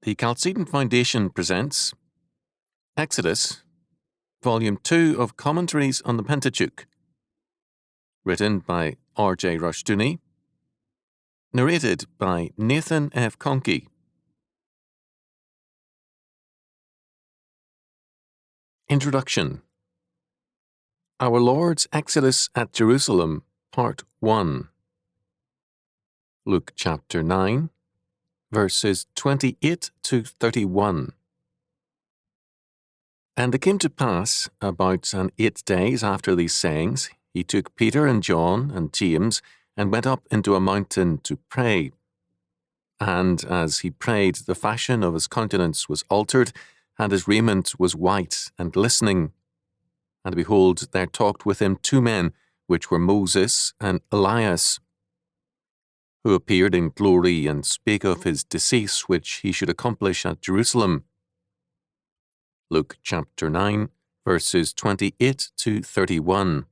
The Chalcedon Foundation presents Exodus, Volume 2 of Commentaries on the Pentateuch, written by R.J. Rushdoony, narrated by Nathan F. Conkey. Introduction. Our Lord's Exodus at Jerusalem, Part 1. Luke chapter 9, verses 28 to 31. And it came to pass, about 8 days after these sayings, he took Peter and John and James, and went up into a mountain to pray. And as he prayed, the fashion of his countenance was altered, and his raiment was white and glistening. And behold, there talked with him 2 men, which were Moses and Elias, who appeared in glory, and spake of his decease which he should accomplish at Jerusalem. Luke chapter 9, verses 28 to 31.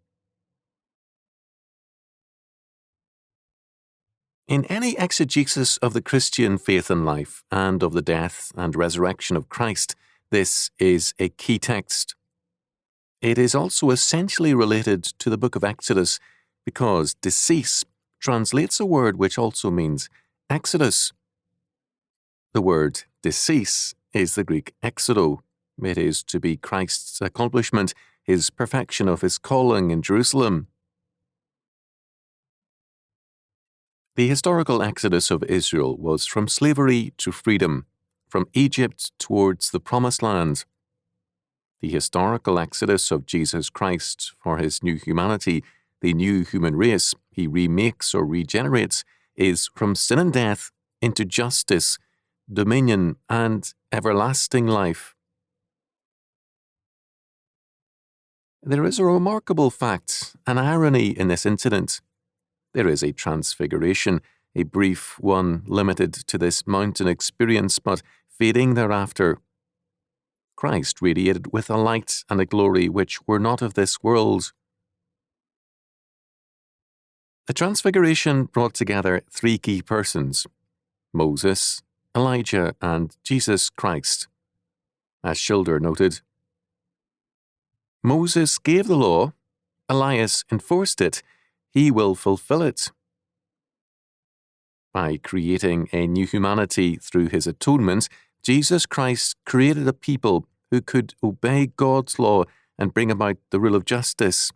In any exegesis of the Christian faith and life, and of the death and resurrection of Christ, this is a key text. It is also essentially related to the book of Exodus, because decease translates a word which also means Exodus. The word decease is the Greek exodo. It is to be Christ's accomplishment, his perfection of his calling in Jerusalem. The historical exodus of Israel was from slavery to freedom, from Egypt towards the Promised Land. The historical exodus of Jesus Christ for his new humanity, the new human race he remakes or regenerates, is from sin and death into justice, dominion, and everlasting life. There is a remarkable fact, an irony in this incident. There is a transfiguration, a brief one limited to this mountain experience, but fading thereafter. Christ radiated with a light and a glory which were not of this world. The transfiguration brought together 3 key persons: Moses, Elijah, and Jesus Christ. As Schilder noted, Moses gave the law, Elias enforced it, he will fulfill it. By creating a new humanity through his atonement, Jesus Christ created a people who could obey God's law and bring about the rule of justice.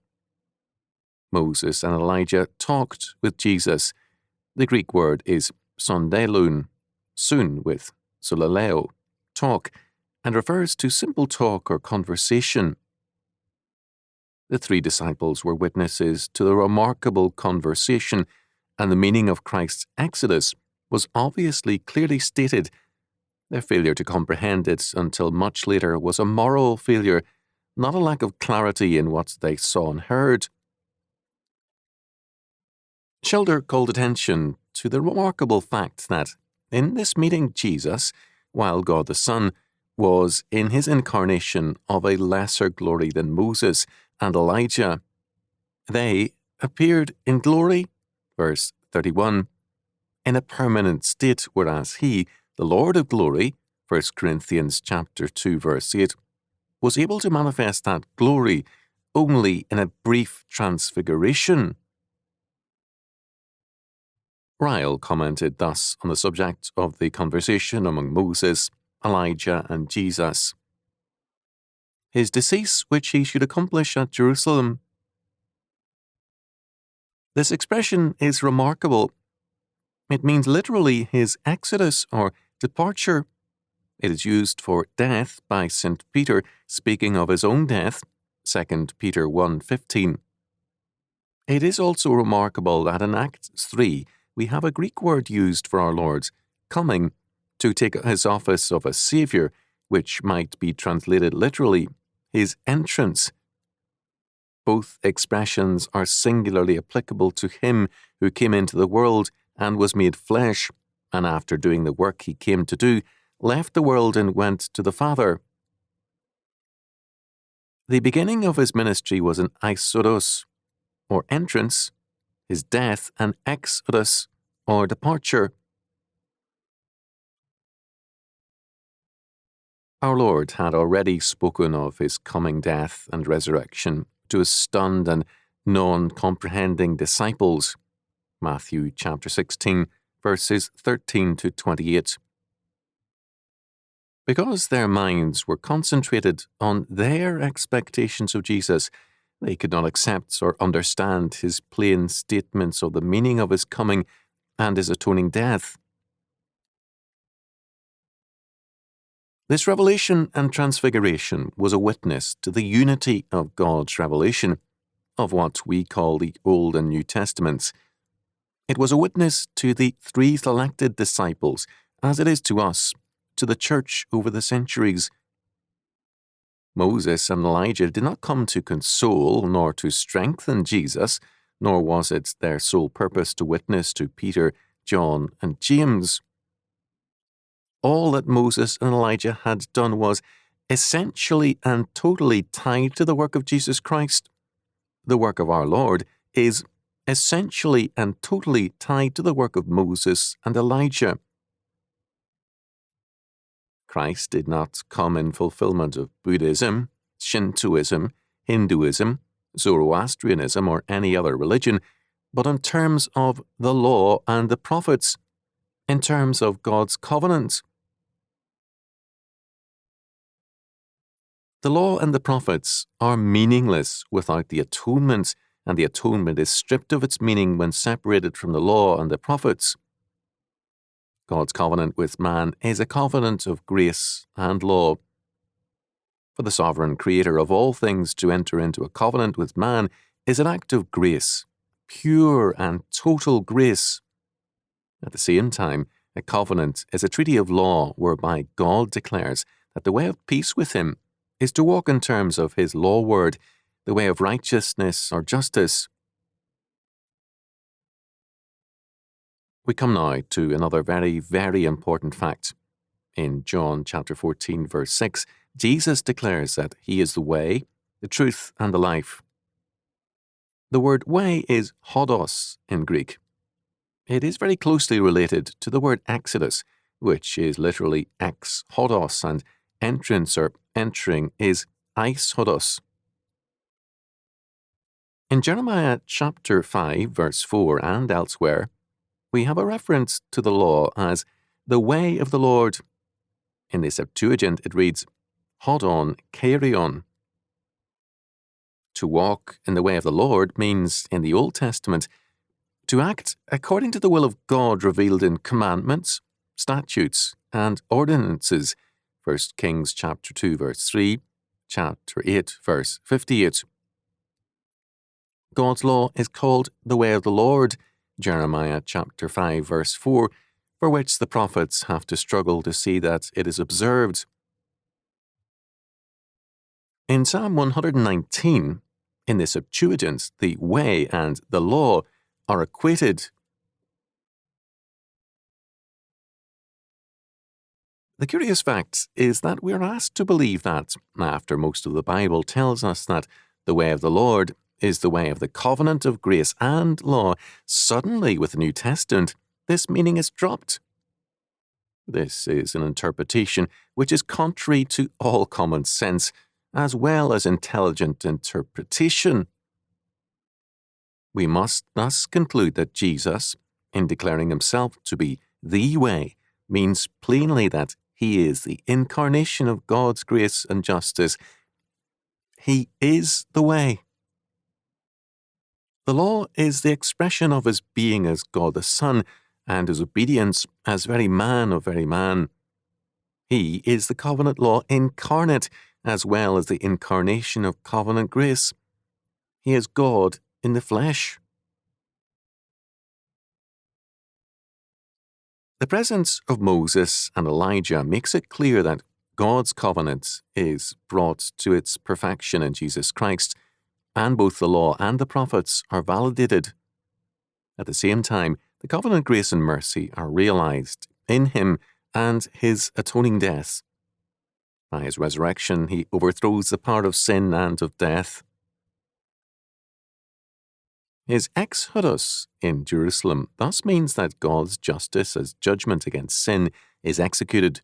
Moses and Elijah talked with Jesus. The Greek word is sondelun, soon with solaleo, talk, and refers to simple talk or conversation. The 3 disciples were witnesses to the remarkable conversation, and the meaning of Christ's exodus was obviously clearly stated. Their failure to comprehend it until much later was a moral failure, not a lack of clarity in what they saw and heard. Schilder called attention to the remarkable fact that in this meeting Jesus, while God the Son, was in his incarnation of a lesser glory than Moses and Elijah. They appeared in glory, verse 31, in a permanent state, whereas he, the Lord of glory, 1 Corinthians chapter 2, verse 8, was able to manifest that glory only in a brief transfiguration. Ryle commented thus on the subject of the conversation among Moses, Elijah, and Jesus. His decease which he should accomplish at Jerusalem. This expression is remarkable. It means literally his exodus or departure. It is used for death by St. Peter, speaking of his own death, 2 Peter 1:15. It is also remarkable that in Acts 3 we have a Greek word used for our Lord's coming to take his office of a Saviour, which might be translated literally, his entrance. Both expressions are singularly applicable to him who came into the world and was made flesh, and after doing the work he came to do, left the world and went to the Father. The beginning of his ministry was an eisodos, or entrance, his death an exodus, or departure. Our Lord had already spoken of his coming death and resurrection to his stunned and non-comprehending disciples. Matthew chapter 16, verses 13 to 28. Because their minds were concentrated on their expectations of Jesus, they could not accept or understand his plain statements of the meaning of his coming and his atoning death. This revelation and transfiguration was a witness to the unity of God's revelation, of what we call the Old and New Testaments. It was a witness to the three selected disciples, as it is to us, to the church over the centuries. Moses and Elijah did not come to console nor to strengthen Jesus, nor was it their sole purpose to witness to Peter, John, and James. All that Moses and Elijah had done was essentially and totally tied to the work of Jesus Christ. The work of our Lord is essentially and totally tied to the work of Moses and Elijah. Christ did not come in fulfillment of Buddhism, Shintoism, Hinduism, Zoroastrianism, or any other religion, but in terms of the law and the prophets, in terms of God's covenant. The law and the prophets are meaningless without the atonement, and the atonement is stripped of its meaning when separated from the law and the prophets. God's covenant with man is a covenant of grace and law. For the sovereign creator of all things to enter into a covenant with man is an act of grace, pure and total grace. At the same time, a covenant is a treaty of law whereby God declares that the way of peace with him is to walk in terms of his law word, the way of righteousness or justice. We come now to another very, very important fact. In John chapter 14, verse 6, Jesus declares that he is the way, the truth, and the life. The word way is hodos in Greek. It is very closely related to the word exodus, which is literally ex hodos, and entrance or entering is eis hodos. In Jeremiah chapter 5, verse 4, and elsewhere, we have a reference to the law as the way of the Lord. In the Septuagint, it reads, hodon kairion. To walk in the way of the Lord means, in the Old Testament, to act according to the will of God revealed in commandments, statutes, and ordinances. 1 Kings chapter 2, verse 3, chapter 8, verse 58. God's law is called the way of the Lord, Jeremiah chapter 5, verse 4, for which the prophets have to struggle to see that it is observed. In Psalm 119, in the Septuagint, the way and the law are equated. The curious fact is that we are asked to believe that, after most of the Bible tells us that the way of the Lord is the way of the covenant of grace and law, suddenly with the New Testament, this meaning is dropped. This is an interpretation which is contrary to all common sense, as well as intelligent interpretation. We must thus conclude that Jesus, in declaring himself to be the way, means plainly that he is the incarnation of God's grace and justice. He is the way. The law is the expression of his being as God the Son, and his obedience as very man of very man. He is the covenant law incarnate, as well as the incarnation of covenant grace. He is God in the flesh. The presence of Moses and Elijah makes it clear that God's covenant is brought to its perfection in Jesus Christ, and both the law and the prophets are validated. At the same time, the covenant grace and mercy are realized in him and his atoning death. By his resurrection, he overthrows the power of sin and of death. His exodus in Jerusalem thus means that God's justice as judgment against sin is executed.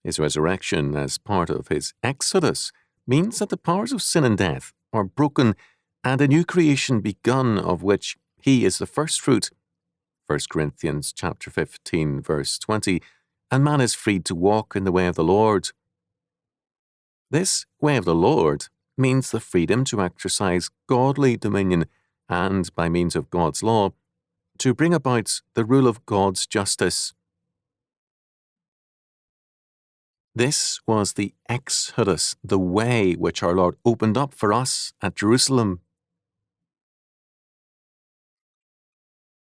His resurrection as part of his exodus means that the powers of sin and death are broken and a new creation begun, of which he is the first fruit. 1 Corinthians chapter 15, verse 20, and man is freed to walk in the way of the Lord. This way of the Lord means the freedom to exercise godly dominion and, by means of God's law, to bring about the rule of God's justice. This was the Exodus, the way which our Lord opened up for us at Jerusalem.